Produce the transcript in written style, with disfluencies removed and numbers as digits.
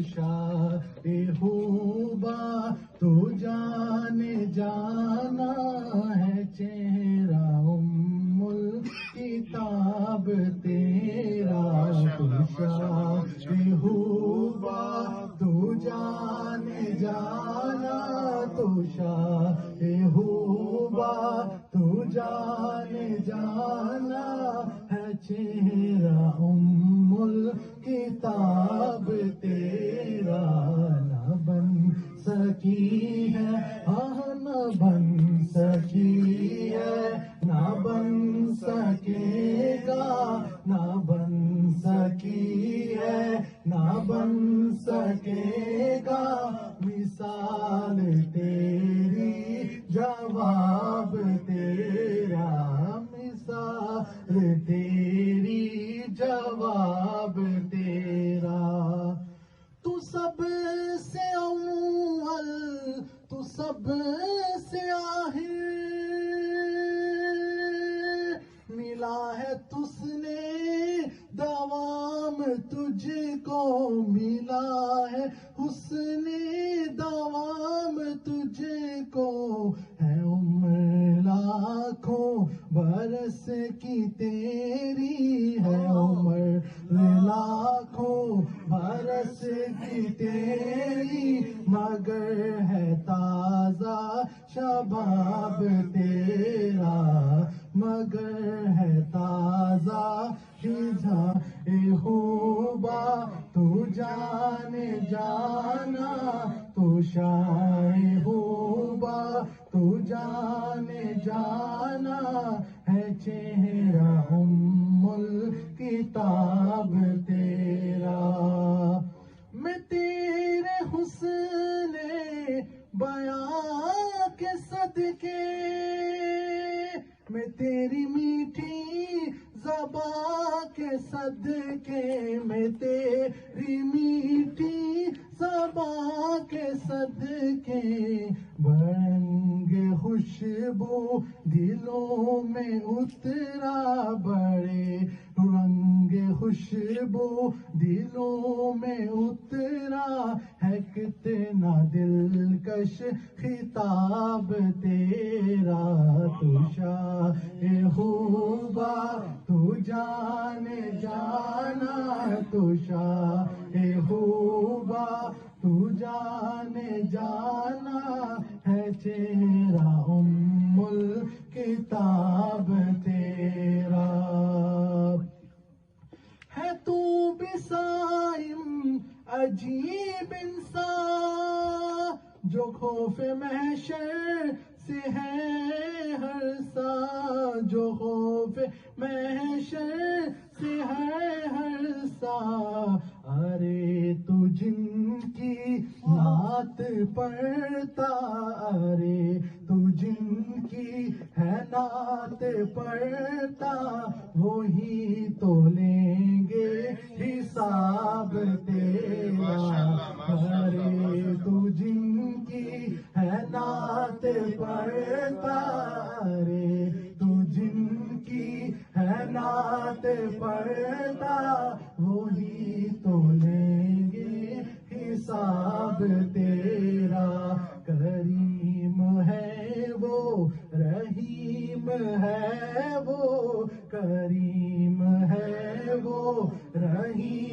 شاہ خوبا تو جانے جانا ہے چہرہ الکتاب تیرا تو شاہ خوبا تو جانے جانا تو شاہ خوبا تو جانے جانا ہے چہرہ الکتاب تیرا نہ بن سکی ہے نہ بن سکی ہے نہ بن سکے گا نہ بن سکی ہے نہ بن سکے گا مثال تیری جواب تیرا مثال تیری جواب تیرا تو سب سے اول تو سب سے آخر ملا ہے تجھ نے دوام تجھ کو ملا ہے حسن دوام تجھ کو ہے عمر لاکھوں برس کی تیری ہے عمر لاکھوں برس کی تیری مگر ہے تازہ شباب تیرا مگر ہے تازہ خزاں خوبا تو جانے جانا تو شاہ خوبا تو جانے جانا ہے چہرہ الکتاب تیرا میں تیرے حسن بیاں کے صدقے میں تیری میٹھی زبان کے صدقے میں تیری میٹھی زبان کے صدقے برنگ خوشبو دلوں میں اترا بڑے رنگ خوشبو دلوں میں اترا ہے کتنا دلکش خطاب تیرا تو شاہ خوبا تو جانے جانا تو شاہ خوبا تو جانے جانا ہے چہرہ الکتاب تیرا ہے تو بھی صائم عجیب انسان جو خوف محشر سے ہے ہر سا جو خوف محشر سے ہے ہر سا ارے تو جن کی نعت پڑھتا ارے تو جن کی ہے نعت پڑھتا وہی تو لیں گے حساب تیرا ارے تو جن کی ہے نعت پڑھتا ارے تو جن کی ہے نعت پڑھتا وہی تو لیں گے حساب تیرا کریم ہے وہ رحیم ہے وہ کریم ہے وہ رحیم